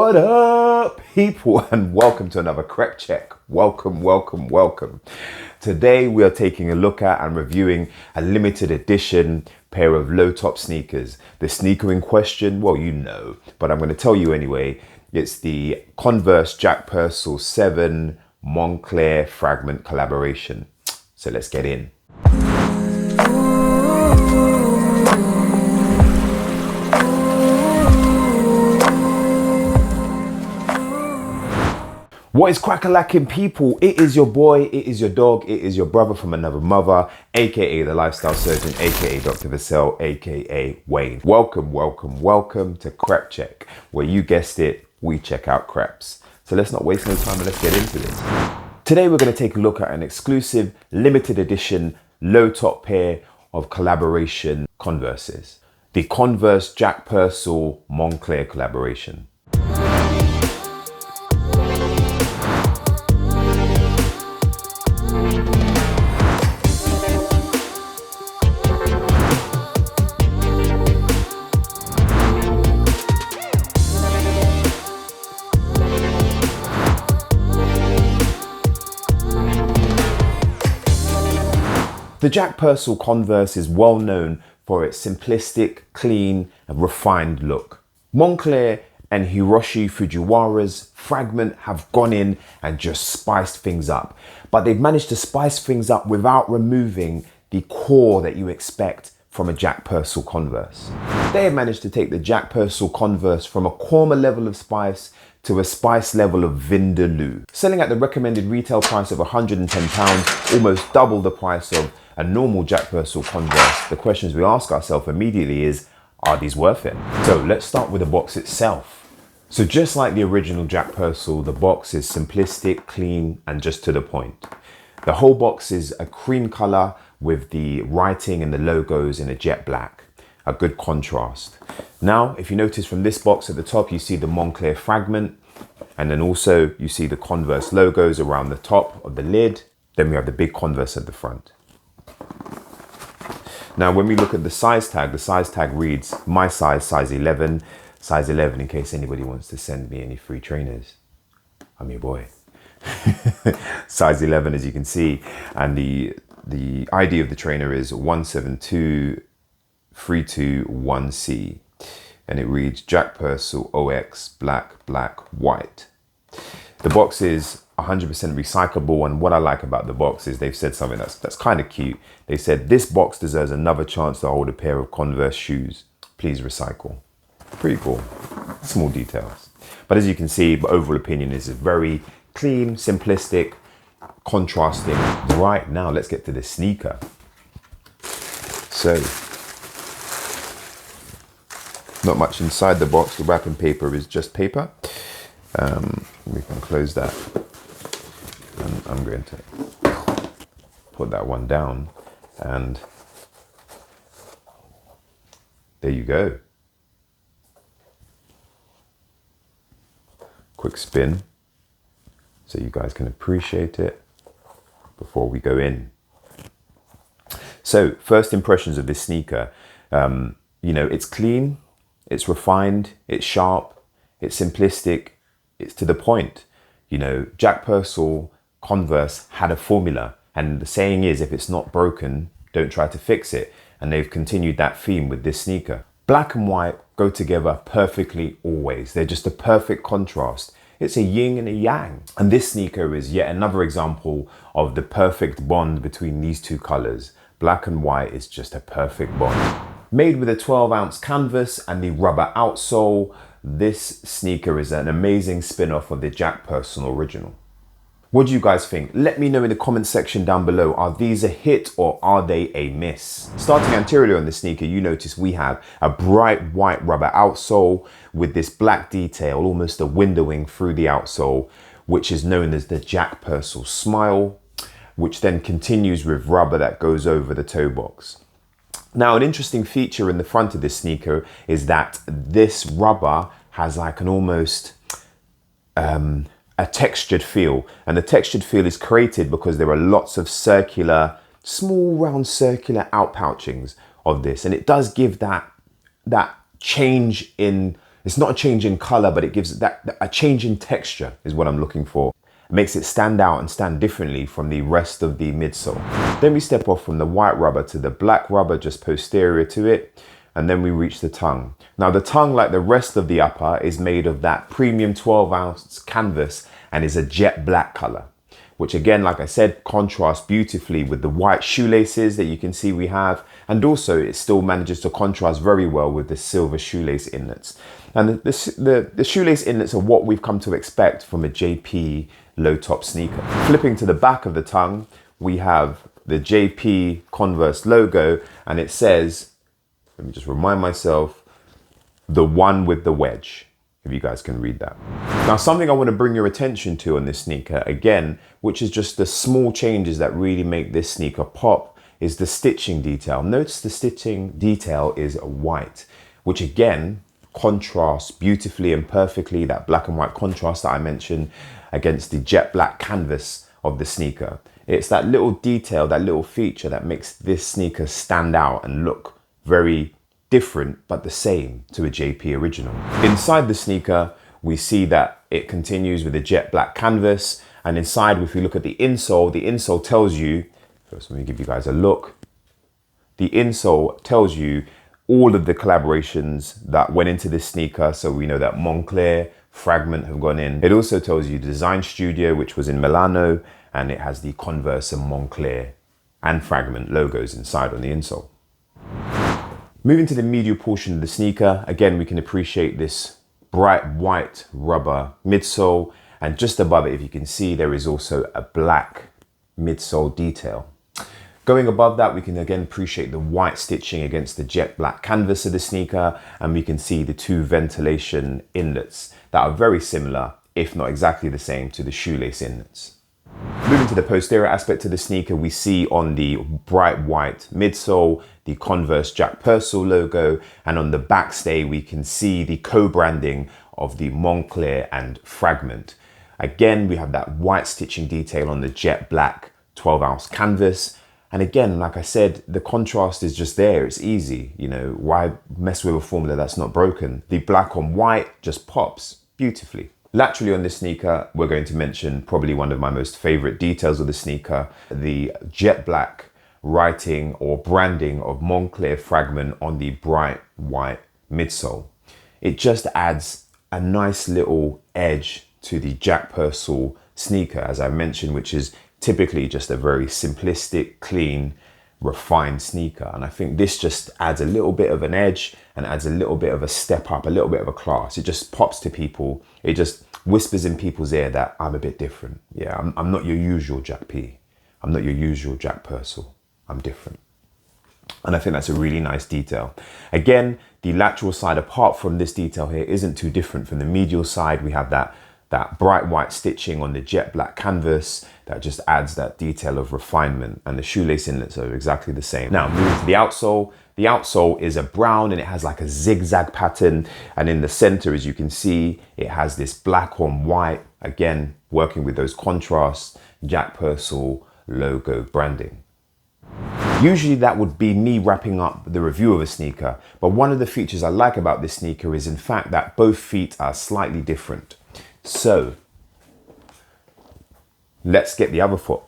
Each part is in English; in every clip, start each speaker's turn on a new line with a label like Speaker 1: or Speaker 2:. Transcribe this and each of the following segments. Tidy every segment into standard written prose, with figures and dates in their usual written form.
Speaker 1: What up, people, and welcome to another Crep Check. Welcome. Today we are taking a look at and reviewing a limited edition pair of low top sneakers. The sneaker in question, well, you know, but I'm going to tell you anyway. It's the Converse Jack Purcell 7 Moncler Fragment collaboration. So let's get in. What is crack-a-lacking, people? It is your boy, it is your dog, it is your brother from another mother, aka the lifestyle surgeon, aka Dr. Purcell, aka Wayne. Welcome to Crep Check, where you guessed it, we check out crepes. So let's not waste no time and let's get into this. Today we're going to take a look at an exclusive limited edition low top pair of collaboration Converses. The Converse Jack Purcell Moncler collaboration. The Jack Purcell Converse is well known for its simplistic, clean, and refined look. Moncler and Hiroshi Fujiwara's Fragment have gone in and just spiced things up. But they've managed to spice things up without removing the core that you expect from a Jack Purcell Converse. They have managed to take the Jack Purcell Converse from a Korma level of spice to a spice level of Vindaloo. Selling at the recommended retail price of £110, almost double the price of a normal Jack Purcell Converse. The questions we ask ourselves immediately is, are these worth it? So let's start with the box itself. So just like the original Jack Purcell, the box is simplistic, clean, and just to the point. The whole box is a cream color with the writing and the logos in a jet black. A good contrast. Now, if you notice from this box at the top, you see the Moncler Fragment, and then also you see the Converse logos around the top of the lid. Then we have the big Converse at the front. Now, when we look at the size tag reads my size 11, size 11 in case anybody wants to send me any free trainers. I'm your boy. Size 11, as you can see, and the ID of the trainer is 172321C, and it reads Jack Purcell OX black white. The box is 100% recyclable, and what I like about the box is they've said something that's kind of cute. They said this box deserves another chance to hold a pair of Converse shoes. Please recycle. Pretty cool. Small details. But as you can see, the overall opinion is very clean, simplistic, contrasting. Right, now let's get to the sneaker. So, not much inside the box. The wrapping paper is just paper. We can close that. And I'm going to put that one down, and there you go. Quick spin so you guys can appreciate it before we go in. So first impressions of this sneaker, it's clean, it's refined, it's sharp, it's simplistic, it's to the point. Jack Purcell Converse had a formula, and the saying is, if it's not broken, don't try to fix it. And they've continued that theme with this sneaker. Black and white go together perfectly always. They're just a perfect contrast. It's a yin and a yang. And this sneaker is yet another example of the perfect bond between these two colors. Black and white is just a perfect bond. Made with a 12-ounce canvas and the rubber outsole, this sneaker is an amazing spin-off of the Jack Purcell original. What do you guys think? Let me know in the comment section down below. Are these a hit or are they a miss? Starting anteriorly on the sneaker, you notice we have a bright white rubber outsole with this black detail, almost a windowing through the outsole, which is known as the Jack Purcell smile, which then continues with rubber that goes over the toe box. Now, an interesting feature in the front of this sneaker is that this rubber has like an almost a textured feel, and the textured feel is created because there are lots of small round circular outpouchings of this, and it does give that change in It's not a change in color, but it gives that a change in texture is what I'm looking for. It makes it stand out and stand differently from the rest of the midsole. Then we step off from the white rubber to the black rubber just posterior to it. And then we reach the tongue. Now the tongue, like the rest of the upper, is made of that premium 12-ounce canvas and is a jet black color, which again, like I said, contrasts beautifully with the white shoelaces that you can see we have. And also it still manages to contrast very well with the silver shoelace inlets. And the shoelace inlets are what we've come to expect from a JP low top sneaker. Flipping to the back of the tongue, we have the JP Converse logo, and it says, let me just remind myself, the one with the wedge, if you guys can read that. Now, something I want to bring your attention to on this sneaker, again, which is just the small changes that really make this sneaker pop, is the stitching detail. Notice the stitching detail is white, which again, contrasts beautifully and perfectly, that black and white contrast that I mentioned, against the jet black canvas of the sneaker. It's that little detail, that little feature that makes this sneaker stand out and look very different, but the same to a JP original. Inside the sneaker, we see that it continues with the jet black canvas. And inside, if we look at the insole tells you, first let me give you guys a look. The insole tells you all of the collaborations that went into this sneaker. So we know that Moncler, Fragment have gone in. It also tells you Design Studio, which was in Milano, and it has the Converse and Moncler and Fragment logos inside on the insole. Moving to the medial portion of the sneaker, again, we can appreciate this bright white rubber midsole, and just above it, if you can see, there is also a black midsole detail. Going above that, we can again appreciate the white stitching against the jet black canvas of the sneaker, and we can see the two ventilation inlets that are very similar, if not exactly the same, to the shoelace inlets. Moving to the posterior aspect of the sneaker, we see on the bright white midsole, the Converse Jack Purcell logo, and on the backstay, we can see the co-branding of the Moncler and Fragment. Again, we have that white stitching detail on the jet black 12-ounce canvas. And again, like I said, the contrast is just there. It's easy. You know, why mess with a formula that's not broken? The black on white just pops beautifully. Laterally on this sneaker, we're going to mention probably one of my most favorite details of the sneaker, the jet black writing or branding of Moncler Fragment on the bright white midsole. It just adds a nice little edge to the Jack Purcell sneaker, as I mentioned, which is typically just a very simplistic, clean, refined sneaker. And I think this just adds a little bit of an edge and adds a little bit of a step up, a little bit of a class. It just pops to people. It just whispers in people's ear that I'm a bit different. Yeah, I'm not your usual Jack P. I'm not your usual Jack Purcell. I'm different. And I think that's a really nice detail. Again, the lateral side, apart from this detail here, isn't too different from the medial side. We have that bright white stitching on the jet black canvas that just adds that detail of refinement, and the shoelace inlets are exactly the same. Now, moving to the outsole. The outsole is a brown and it has like a zigzag pattern. And in the center, as you can see, it has this black on white, again, working with those contrasts, Jack Purcell logo branding. Usually that would be me wrapping up the review of a sneaker, but one of the features I like about this sneaker is in fact that both feet are slightly different. So let's get the other foot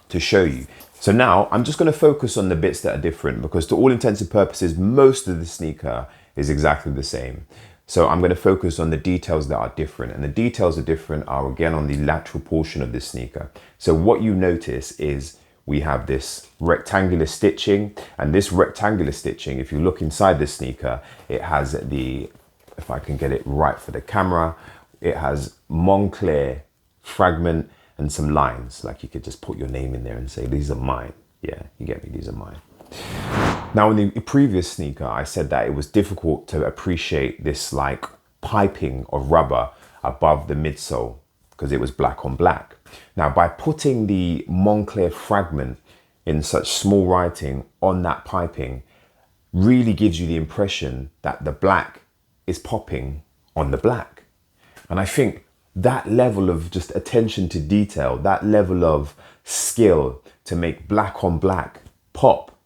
Speaker 1: to show you. So now I'm just going to focus on the bits that are different, because to all intents and purposes, most of the sneaker is exactly the same. So I'm going to focus on the details that are different, and the details are different are again on the lateral portion of this sneaker. So what you notice is we have this rectangular stitching, and this rectangular stitching, if you look inside the sneaker, it has the, if I can get it right for the camera, it has Moncler, Fragment, and some lines. Like you could just put your name in there and say, these are mine. Yeah, you get me, these are mine. Now in the previous sneaker, I said that it was difficult to appreciate this like piping of rubber above the midsole because it was black on black. Now, by putting the Moncler Fragment in such small writing on that piping, really gives you the impression that the black is popping on the black. And I think that level of just attention to detail, that level of skill to make black on black pop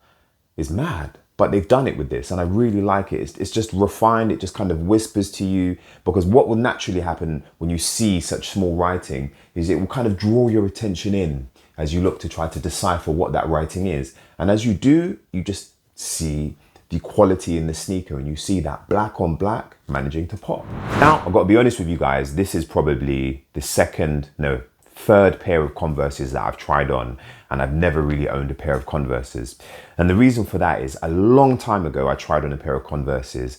Speaker 1: is mad. but they've done it with this, and I really like it. It's just refined. It just kind of whispers to you, because what will naturally happen when you see such small writing is it will kind of draw your attention in as you look to try to decipher what that writing is. And as you do, you just see the quality in the sneaker, and you see that black on black managing to pop. Now, I've got to be honest with you guys, this is probably the third pair of Converses that I've tried on, and I've never really owned a pair of Converses. And the reason for that is a long time ago, I tried on a pair of Converses,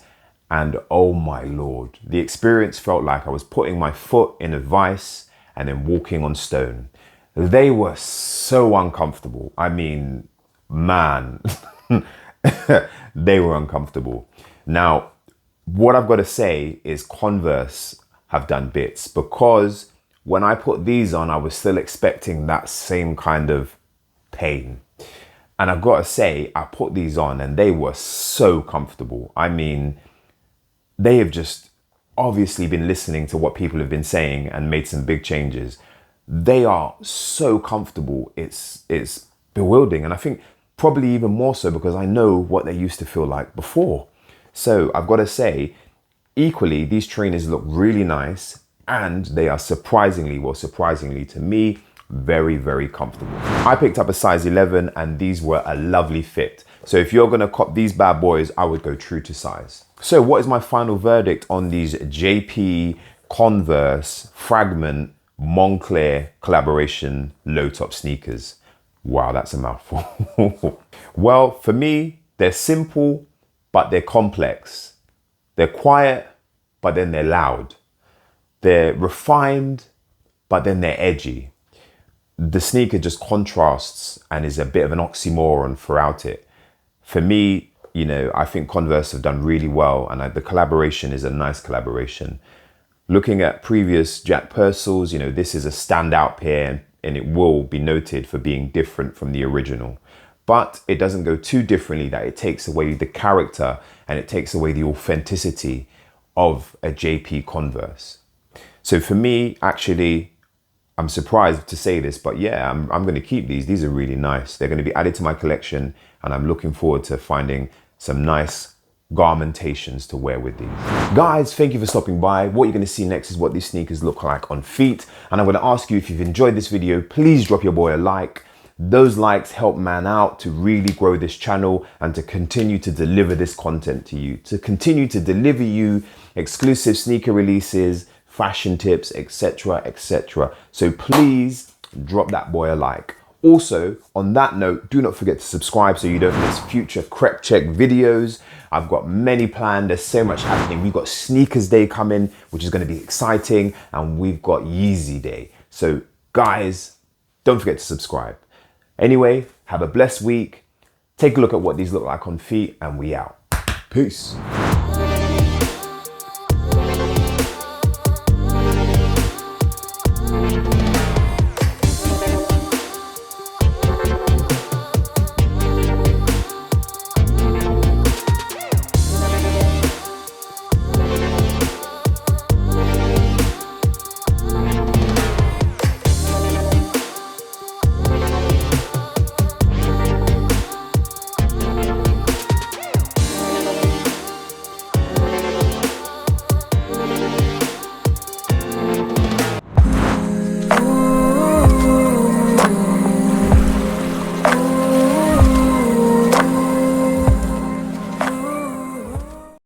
Speaker 1: and oh my Lord, the experience felt like I was putting my foot in a vice and then walking on stone. They were so uncomfortable. I mean, man, they were uncomfortable. Now, what I've got to say is Converse have done bits, because when I put these on, I was still expecting that same kind of pain. And I've got to say, I put these on and they were so comfortable. I mean, they have just obviously been listening to what people have been saying and made some big changes. They are so comfortable. It's bewildering. And I think probably even more so because I know what they used to feel like before. So I've got to say, equally, these trainers look really nice, and they are surprisingly to me, very, very comfortable. I picked up a size 11 and these were a lovely fit. So if you're gonna cop these bad boys, I would go true to size. So what is my final verdict on these JP Converse Fragment Moncler collaboration low top sneakers? Wow, that's a mouthful. Well, for me, they're simple, but they're complex. They're quiet, but then they're loud. They're refined, but then they're edgy. The sneaker just contrasts and is a bit of an oxymoron throughout it. For me, you know, I think Converse have done really well, and the collaboration is a nice collaboration. Looking at previous Jack Purcells, you know, this is a standout pair, and it will be noted for being different from the original. But it doesn't go too differently that it takes away the character and it takes away the authenticity of a JP Converse. So for me, actually, I'm surprised to say this, but yeah, I'm going to keep these. These are really nice. They're going to be added to my collection, and I'm looking forward to finding some nice garmentations to wear with these. Guys, thank you for stopping by. What you're going to see next is what these sneakers look like on feet. And I'm going to ask you, if you've enjoyed this video, please drop your boy a like. Those likes help man out to really grow this channel and to continue to deliver this content to you, to continue to deliver you exclusive sneaker releases, fashion tips, etc., etc. So please drop that boy a like. Also, on that note, do not forget to subscribe so you don't miss future Crep Check videos. I've got many planned. There's so much happening. We've got Sneakers Day coming, which is going to be exciting, and we've got Yeezy Day. So guys, don't forget to subscribe. Anyway, have a blessed week. Take a look at what these look like on feet, and we out. Peace.